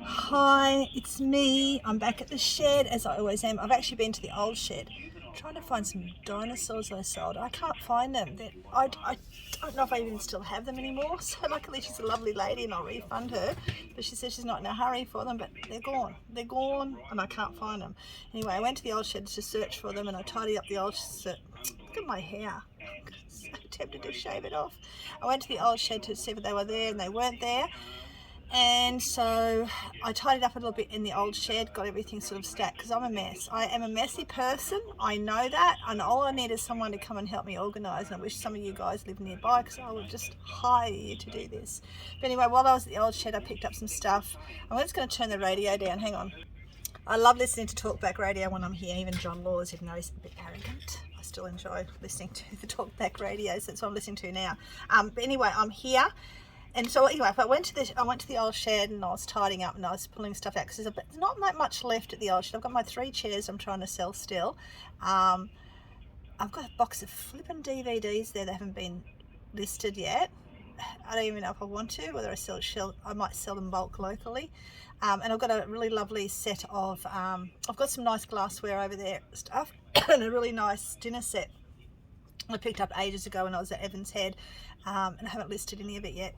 Hi, it's me. I'm back at the shed as I always am. I've actually been to the old shed trying to find some dinosaurs I sold. I can't find them. I don't know if I even still have them anymore. So luckily she's a lovely lady and I'll refund her. But she says she's not in a hurry for them, but they're gone. They're gone and I can't find them. Anyway, I went to the old shed to search for them and I tidied up the old shed. Look at my hair. I'm so tempted to shave it off. I went to the old shed to see if they were there and they weren't there. And so I tidied up a little bit in the old shed, got everything sort of stacked because I'm a mess. I am a messy person, I know that, and all I need is someone to come and help me organise. And I wish some of you guys live nearby because I would just hire you to do this. But anyway, while I was at the old shed I picked up some stuff. I'm just going to turn the radio down, hang on. I love listening to talkback radio when I'm here, even John Laws, even though he's a bit arrogant. I still enjoy listening to the talkback radio, so that's what I'm listening to now. But anyway, I'm here. And so anyway, I went to the old shed and I was tidying up and I was pulling stuff out because there's not that much left at the old shed. I've got my 3 chairs I'm trying to sell still. I've got a box of flipping DVDs there that haven't been listed yet. I don't even know if I want to, whether I might sell them bulk locally. And I've got a really lovely set of, I've got some nice glassware over there stuff and a really nice dinner set I picked up ages ago when I was at Evans Head, and I haven't listed any of it yet.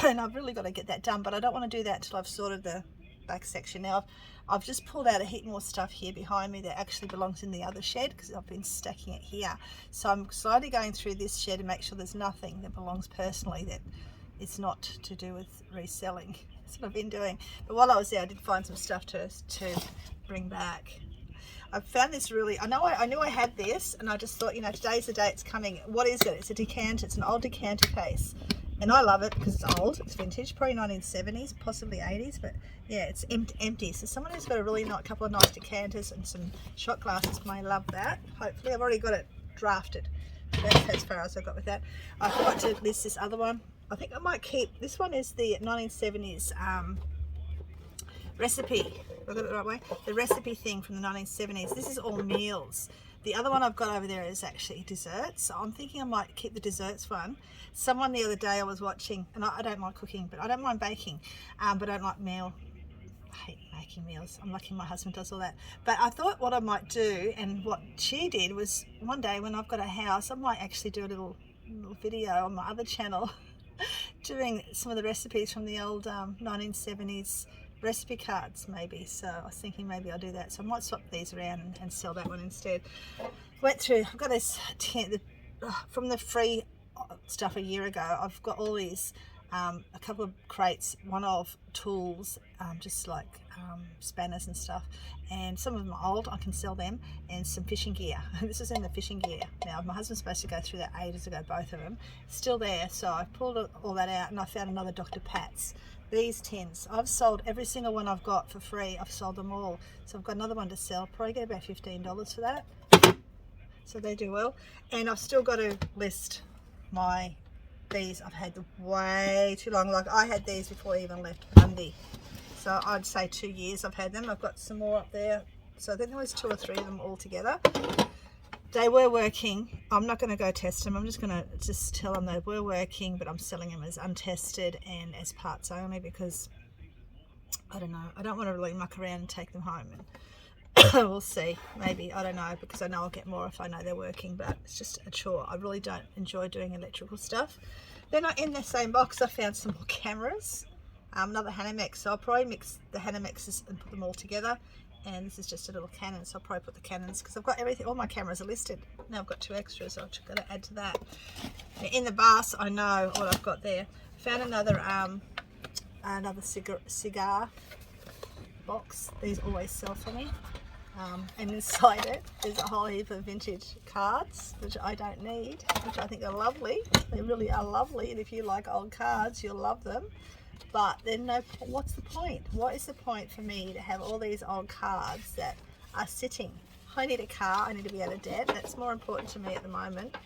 And I've really got to get that done, but I don't want to do that until I've sorted the back section. Now I've just pulled out a heap more stuff here behind me that actually belongs in the other shed because I've been stacking it here. So I'm slowly going through this shed to make sure there's nothing that belongs personally that it's not to do with reselling. That's what I've been doing. But while I was there I did find some stuff to bring back. I found this really, I knew I had this and I just thought, you know, today's the day it's coming. What is it? It's a decanter. It's an old decanter case. And I love it because it's old, it's vintage, probably 1970s, possibly 80s, but yeah, it's empty. So someone who's got a really nice, couple of nice decanters and some shot glasses may love that. Hopefully, I've already got it drafted. That's as far as I got with that. I forgot to list this other one. I think I might keep, this one is the 1970s recipe. I got it the right way? The recipe thing from the 1970s. This is all meals. The other one I've got over there is actually desserts. So I'm thinking I might keep the desserts one. Someone the other day I was watching, and I don't mind cooking, but I don't mind baking, but I don't like meal. I hate making meals. I'm lucky my husband does all that. But I thought what I might do, and what she did, was one day when I've got a house, I might actually do a little video on my other channel doing some of the recipes from the old 1970s recipe cards maybe. So I was thinking maybe I'll do that. So I might swap these around and sell that one instead. Went through, I've got this from the free stuff a year ago. I've got all these, a couple of crates, one of tools, just like spanners and stuff, and some of them are old, I can sell them, and some fishing gear. This is in the fishing gear. Now my husband's supposed to go through that ages ago, both of them, still there. So I pulled all that out and I found another Dr. Pat's. These tins, I've sold every single one I've got for free. I've sold them all. So I've got another one to sell. Probably get about $15 for that. So they do well. And I've still got to list these. I've had them way too long. Like I had these before I even left Bundy. So I'd say 2 years I've had them. I've got some more up there. So I think there was 2 or 3 of them all together. They were working. I'm not going to go test them. I'm just going to tell them they were working, but I'm selling them as untested and as parts only because I don't know. I don't want to really muck around and take them home. And we'll see. Maybe. I don't know, because I know I'll get more if I know they're working, but it's just a chore. I really don't enjoy doing electrical stuff. Then in the same box I found some more cameras. Another Hanamex. So I'll probably mix the Hanamexes and put them all together. And this is just a little Canon, so I'll probably put the Canons because I've got everything, all my cameras are listed. Now I've got 2 extras, so I've got to add to that. In the bus, I know what I've got there. Found another cigar box. These always sell for me. And inside it is a whole heap of vintage cards, which I don't need, which I think are lovely. They really are lovely, and if you like old cards, you'll love them. But then what's the point? What is the point for me to have all these old cards that are sitting? I need a car, I need to be out of debt. That's more important to me at the moment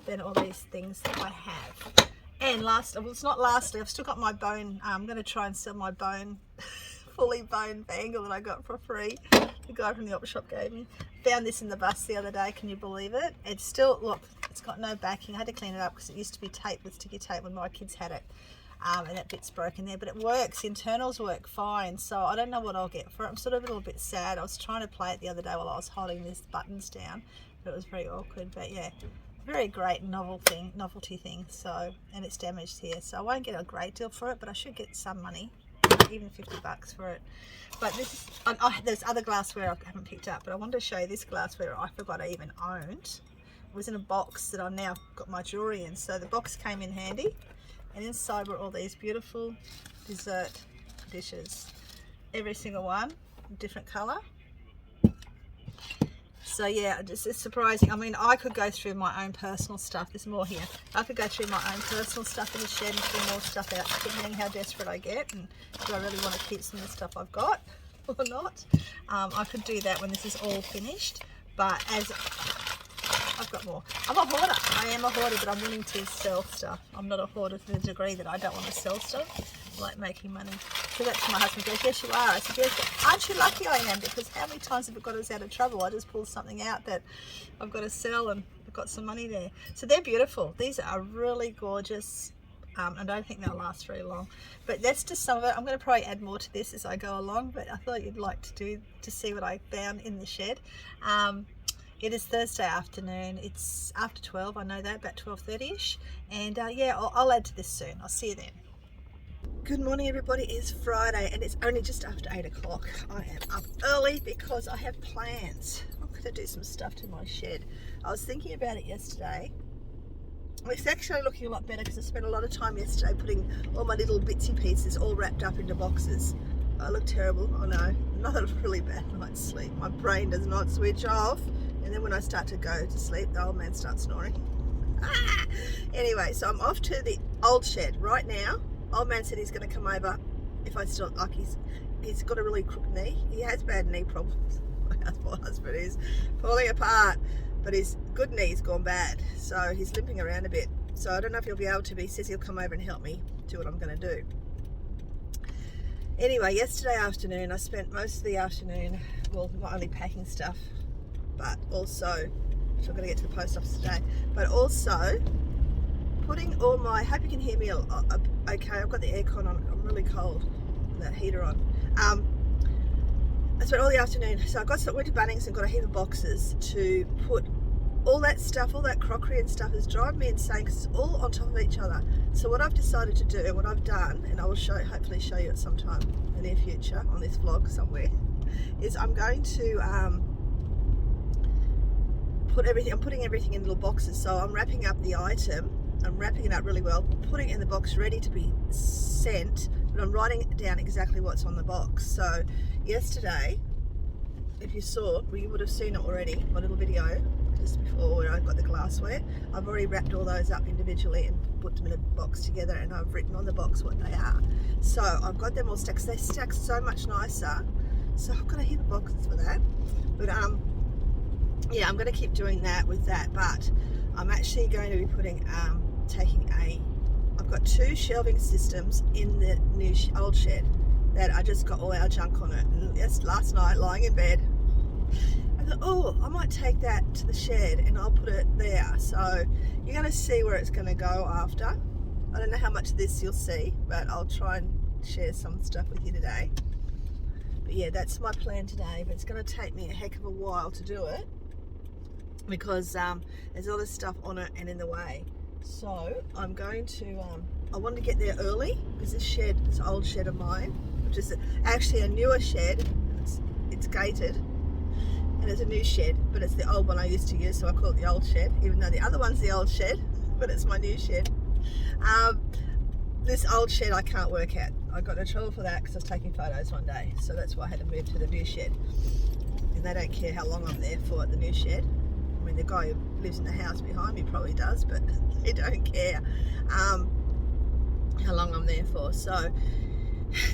than all these things that I have. And it's not lastly, I've still got my bone. I'm going to try and sell my bone, fully bone bangle that I got for free. The guy from the op shop gave me. Found this in the bus the other day, can you believe it? It's still, look, it's got no backing. I had to clean it up because it used to be taped with sticky tape when my kids had it. and that bit's broken there, but it works. Internals work fine, so I don't know what I'll get for it. I'm sort of a little bit sad. I was trying to play it the other day while I was holding these buttons down, but it was very awkward. But yeah, very great novelty thing. So, and it's damaged here, so I won't get a great deal for it, but I should get some money, even $50 for it. But this is, there's other glassware I haven't picked up, but I wanted to show you this glassware I forgot I even owned. It was in a box that I've now got my jewelry in, so the box came in handy, and inside were all these beautiful dessert dishes, every single one different color. So yeah, it's surprising. I mean, I could go through my own personal stuff. There's more here. I could go through my own personal stuff in the shed and pull more stuff out, depending how desperate I get, and do I really want to keep some of the stuff I've got or not. I could do that when this is all finished, but as I've got more. I'm a hoarder. I am a hoarder, but I'm willing to sell stuff. I'm not a hoarder to the degree that I don't want to sell stuff. I like making money. So that's my husband goes, yes you are. I said, yes, but aren't you lucky I am? Because how many times have it got us out of trouble? I just pulled something out that I've got to sell and I've got some money there. So they're beautiful. These are really gorgeous. I don't think they'll last very long, but that's just some of it. I'm going to probably add more to this as I go along, but I thought you'd like to see what I found in the shed. It is Thursday afternoon. It's after 12, I know that, about 12:30ish. And yeah, I'll add to this soon. I'll see you then. Good morning, everybody. It's Friday and it's only just after 8 o'clock. I am up early because I have plans. I'm going to do some stuff to my shed. I was thinking about it yesterday. It's actually looking a lot better because I spent a lot of time yesterday putting all my little bitsy pieces all wrapped up into boxes. I look terrible, I know. Another really bad night's sleep. My brain does not switch off. And then when I start to go to sleep, the old man starts snoring. Anyway, so I'm off to the old shed right now. Old man said he's going to come over if I still, like he's got a really crooked knee. He has bad knee problems. My husband is falling apart, but his good knee's gone bad. So he's limping around a bit. So I don't know if he'll be able to, but he says he'll come over and help me do what I'm going to do. Anyway, yesterday afternoon, I spent most of the afternoon, well, not only packing stuff, but also, which I'm going to get to the post office today, but also putting all my, hope you can hear me okay, I've got the aircon on, I'm really cold, that heater on. I spent all the afternoon, so I went to Bunnings and got a heap of boxes to put all that stuff, all that crockery and stuff is driving me insane because it's all on top of each other. So what I've decided to do, and what I've done, and I will hopefully show you at some time in the near future on this vlog somewhere, is I'm going to I'm putting everything in little boxes. So I'm wrapping up the item, I'm wrapping it up really well, putting it in the box ready to be sent, but I'm writing down exactly what's on the box. So yesterday, if you saw, well, you would have seen it already, my little video just before where I got the glassware. I've already wrapped all those up individually and put them in a box together, and I've written on the box what they are. So I've got them all stacked. They stack so much nicer. So I've got a heap of boxes for that. But yeah, I'm going to keep doing that with that. But I'm actually going to be putting, I've got 2 shelving systems in the new old shed that I just got all our junk on it. And just last night, lying in bed, I thought, oh, I might take that to the shed and I'll put it there. So you're going to see where it's going to go after. I don't know how much of this you'll see, but I'll try and share some stuff with you today. But yeah, that's my plan today, but it's going to take me a heck of a while to do it because there's a lot of stuff on it and in the way. So I'm going to, I wanted to get there early because this old shed of mine, which is actually a newer shed, it's gated, and it's a new shed, but it's the old one I used to use, so I call it the old shed, even though the other one's the old shed, but it's my new shed. This old shed I can't work at. I got in trouble for that because I was taking photos one day, so that's why I had to move to the new shed. And they don't care how long I'm there for at the new shed. I mean, the guy who lives in the house behind me probably does, but they don't care how long I'm there for. So,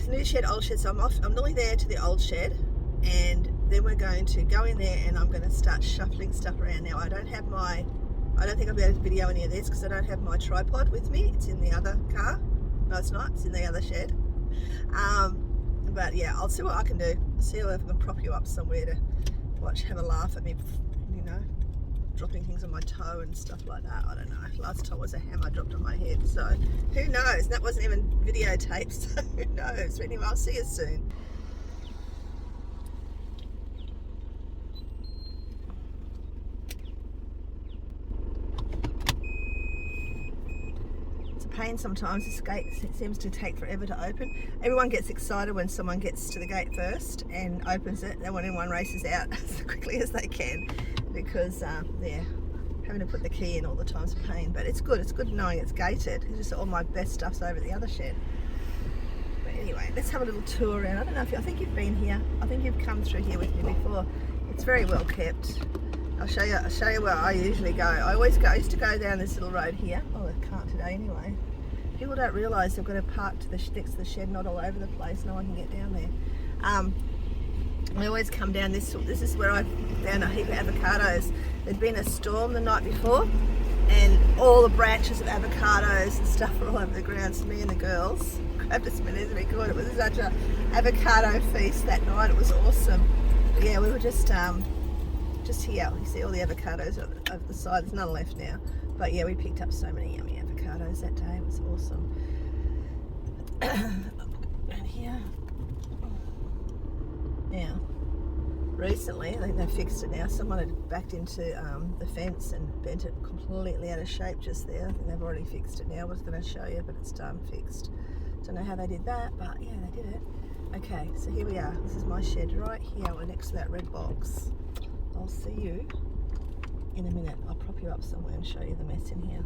new shed, old shed, so I'm nearly there to the old shed, and then we're going to go in there and I'm going to start shuffling stuff around. Now, I don't think I'll be able to video any of this because I don't have my tripod with me. It's in the other car. No, it's not. It's in the other shed. But yeah, I'll see what I can do. See if I can prop you up somewhere to watch, have a laugh at me, you know, dropping things on my toe and stuff like that. I don't know. Last time was a hammer dropped on my head, so who knows? That wasn't even videotaped, so who knows? But anyway, I'll see you soon. Pain sometimes. This gate seems to take forever to open. Everyone gets excited when someone gets to the gate first and opens it. Then when everyone races out as quickly as they can, because yeah, having to put the key in all the time is a pain. But it's good. It's good knowing it's gated. It's just all my best stuff's over at the other shed. But anyway, let's have a little tour around. I don't know if I think you've been here. I think you've come through here with me before. It's very well kept. I'll show you where I usually go. I used to go down this little road here. Oh, I can't today anyway. People don't realise they've got to park to the next to the shed, not all over the place. No one can get down there. We always come down this. This is where I found a heap of avocados. There'd been a storm the night before, and all the branches of avocados and stuff were all over the ground. So me and the girls grabbed as many as we could. It was such a avocado feast that night. It was awesome. But yeah, we were just here. You see all the avocados over the side. There's none left now. But yeah, we picked up so many yummy avocados that day. It was awesome. And here. Now, recently, I think they fixed it now. Someone had backed into the fence and bent it completely out of shape just there. I think they've already fixed it now. I was going to show you, but it's done, fixed. Don't know how they did that, but yeah, they did it. Okay, so here we are. This is my shed right here. We're next to that red box. I'll see you in a minute. I'll prop you up somewhere and show you the mess in here.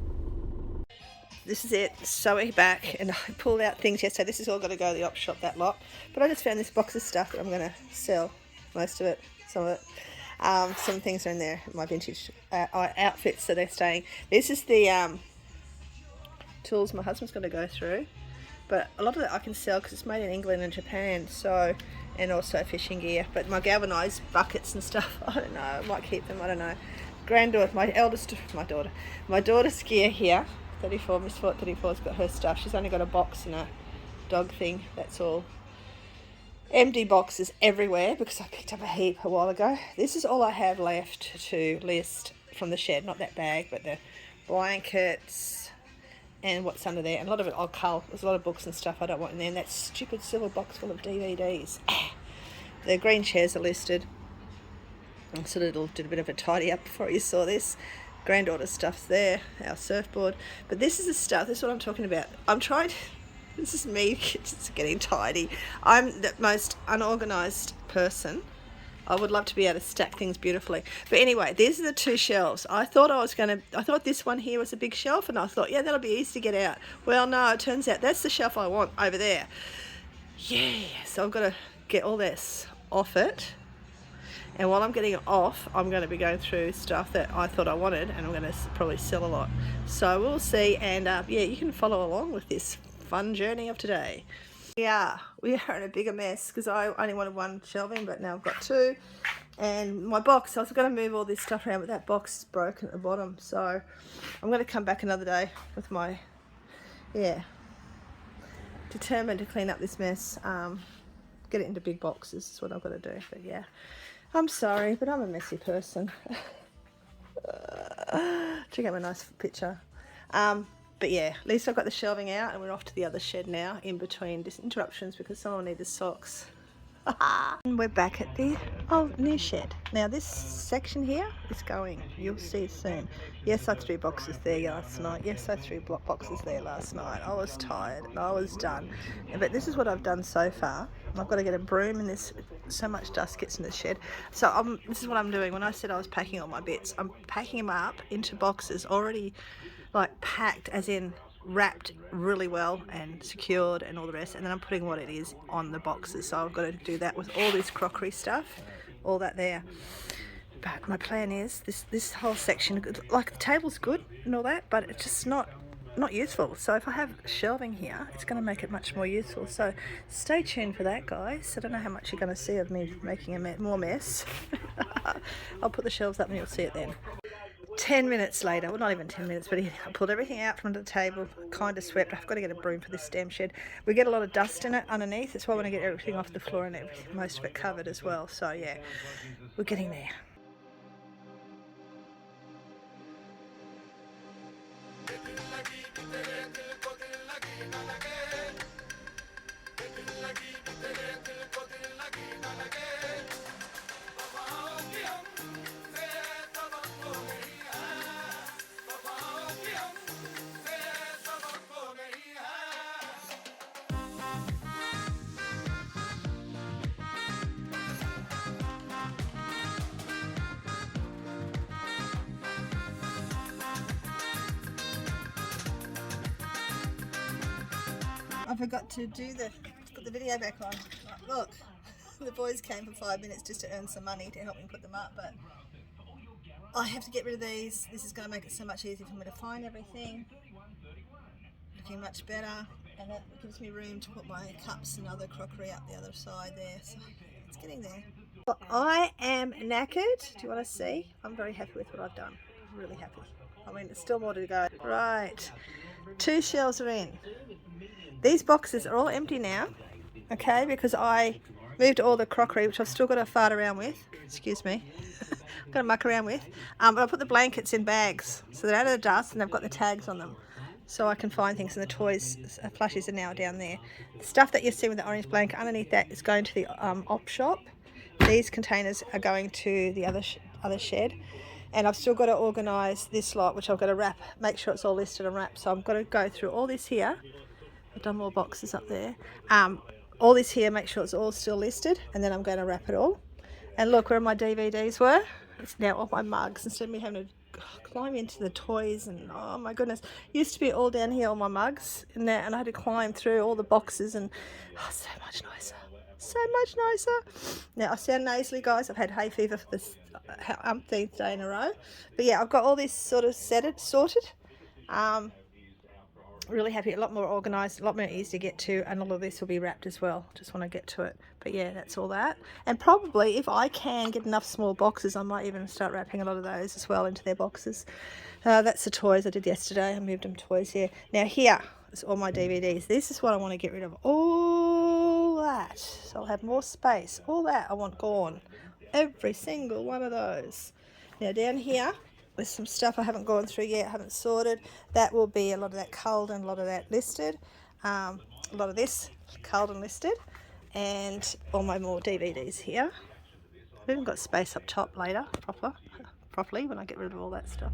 This is it. So we're back, and I pulled out things yesterday. This is all going to go to the op shop, that lot. But I just found this box of stuff that I'm going to sell. Most of it, some of it. Some things are in there, my vintage outfits, so they're staying. This is the tools my husband's going to go through. But a lot of it I can sell because it's made in England and Japan, so, and also fishing gear. But my galvanised buckets and stuff, I don't know, I might keep them, I don't know. Granddaughter, my daughter's gear here, 34, Miss Fort 34's got her stuff. She's only got a box and a dog thing, that's all. Empty boxes everywhere because I picked up a heap a while ago. This is all I have left to list from the shed, not that bag, but the blankets, and what's under there, and a lot of it I'll cull. There's a lot of books and stuff I don't want in there, and that stupid silver box full of DVDs. The green chairs are listed. I sort of did a bit of a tidy up before you saw this. Granddaughter's stuff's there, our surfboard. But this is the stuff, this is what I'm talking about. This is me just getting tidy. I'm the most unorganised person. I would love to be able to stack things beautifully. But anyway, these are the two shelves. I thought this one here was a big shelf, and I thought, yeah, that'll be easy to get out. Well, no, it turns out that's the shelf I want over there. Yeah, so I've got to get all this off it. And while I'm getting it off, I'm going to be going through stuff that I thought I wanted, and I'm going to probably sell a lot. So we'll see, and yeah, you can follow along with this fun journey of today. We are in a bigger mess because I only wanted one shelving, but now I've got two. And my box, I was going to move all this stuff around, but that box is broken at the bottom. So I'm going to come back another day with my, determined to clean up this mess. Get it into big boxes is what I've got to do. But yeah, I'm sorry, but I'm a messy person. Check out my nice picture. But yeah, at least I've got the shelving out, and we're off to the other shed now, in between interruptions because someone needed socks. And we're back at the new shed. Now this section here is going, you'll see soon. Yes, I threw boxes there last night. Yes, I threw boxes there last night. I was tired and I was done. But this is what I've done so far. I've got to get a broom, and this so much dust gets in the shed. So this is what I'm doing. When I said I was packing all my bits, I'm packing them up into boxes already like packed, as in wrapped really well and secured and all the rest, and then I'm putting what it is on the boxes. So I've got to do that with all this crockery stuff, all that there. But my plan is this whole section, like the table's good and all that, but it's just not useful. So if I have shelving here, it's going to make it much more useful. So stay tuned for that, guys. I don't know how much you're going to see of me making a more mess. I'll put the shelves up and you'll see it then. 10 minutes later, well, not even 10 minutes, but I pulled everything out from under the table, kind of swept. I've got to get a broom for this damn shed. We get a lot of dust in it underneath. That's why I want to get everything off the floor and most of it covered as well. So yeah, we're getting there. I forgot to put the video back on. Look, the boys came for 5 minutes just to earn some money to help me put them up, but I have to get rid of these. This is going to make it so much easier for me to find everything. Looking much better, and that gives me room to put my cups and other crockery up the other side there. So it's getting there. Well, I am knackered. Do you want to see? I'm very happy with what I've done. Really happy. I mean, there's still more to go. Right, 2 shelves are in. These boxes are all empty now, okay, because I moved all the crockery, which I've still got to fart around with. Excuse me. I've got to muck around with. But I put the blankets in bags, so they're out of the dust and they've got the tags on them, so I can find things. And the toys, plushies are now down there. The stuff that you see with the orange blanket underneath that is going to the op shop. These containers are going to the other shed. And I've still got to organise this lot, which I've got to wrap, make sure it's all listed and wrapped. So I've got to go through all this here. I've done more boxes up there. All this here, make sure it's all still listed, and then I'm going to wrap it all. And look where my DVDs were. It's now all my mugs, instead of me having to climb into the toys, and oh my goodness, used to be all down here, all my mugs and that, and I had to climb through all the boxes, and so much nicer. So much nicer. Now I sound nasally, guys. I've had hay fever for this umpteenth day in a row, but yeah, I've got all this sort of sorted. Really happy, a lot more organised, a lot more easy to get to, and all of this will be wrapped as well. Just want to get to it. But yeah, that's all that. And probably if I can get enough small boxes, I might even start wrapping a lot of those as well into their boxes. That's the toys I did yesterday. I moved them toys here. Now here is all my DVDs. This is what I want to get rid of. All that. So I'll have more space. All that I want gone. Every single one of those. Now down here, there's some stuff I haven't gone through yet, haven't sorted. That will be a lot of that culled and a lot of that listed. A lot of this culled and listed. And all my more DVDs here. I've even got space up top later, properly when I get rid of all that stuff.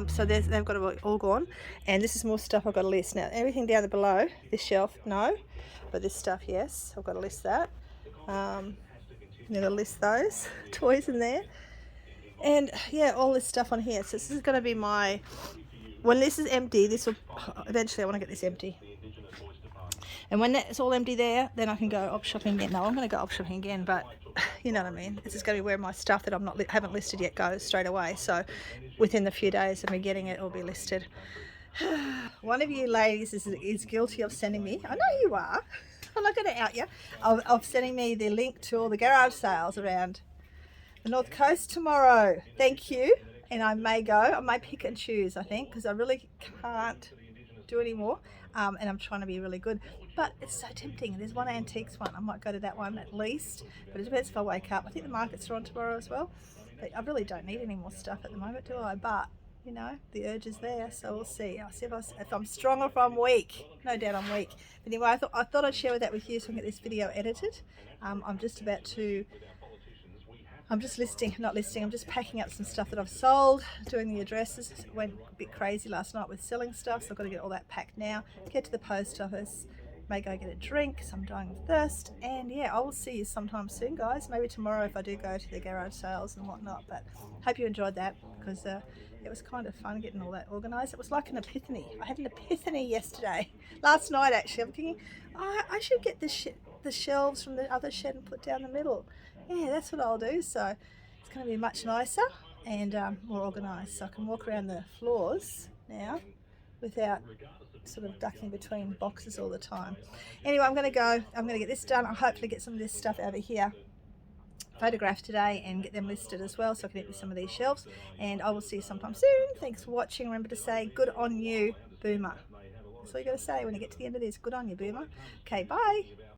So they've got to be all gone. And this is more stuff I've got to list. Now, everything down below, this shelf, no. But this stuff, yes, I've got to list that. I'm going to list those toys in there. And yeah, all this stuff on here. So this is going to be my, when this is empty, this will, eventually I want to get this empty. And when that's all empty there, then I can go op shopping again. No, I'm going to go op shopping again, but you know what I mean. This is going to be where my stuff that haven't listed yet goes straight away. So within the few days of me getting it, it'll be listed. One of you ladies is guilty of sending me, I know you are, I'm not going to out you, of sending me the link to all the garage sales around the North Coast tomorrow. Thank you. And I may go. I may pick and choose, I think, because I really can't do any more. And I'm trying to be really good. But it's so tempting. There's one antiques one. I might go to that one at least. But it depends if I wake up. I think the markets are on tomorrow as well. But I really don't need any more stuff at the moment, do I? But, you know, the urge is there. So we'll see. I'll see if I'm strong or if I'm weak. No doubt I'm weak. But anyway, I thought I'd share that with you so I can get this video edited. I'm just about to... I'm just I'm just packing up some stuff that I've sold, doing the addresses. It went a bit crazy last night with selling stuff, so I've got to get all that packed now, get to the post office, may go get a drink, so I'm dying of thirst, and yeah, I will see you sometime soon, guys. Maybe tomorrow if I do go to the garage sales and whatnot, but hope you enjoyed that, because it was kind of fun getting all that organised. It was like an epiphany. I had an epiphany yesterday, last night actually. I'm thinking, I should get the shelves from the other shed and put down the middle. Yeah, that's what I'll do. So it's going to be much nicer and more organised, so I can walk around the floors now without sort of ducking between boxes all the time. Anyway, I'm going to go. I'm going to get this done. I'll hopefully get some of this stuff over here photographed today and get them listed as well, so I can empty some of these shelves. And I will see you sometime soon. Thanks for watching. Remember to say good on you, Boomer. That's all you got to say when you get to the end of this. Good on you, Boomer. Okay, bye.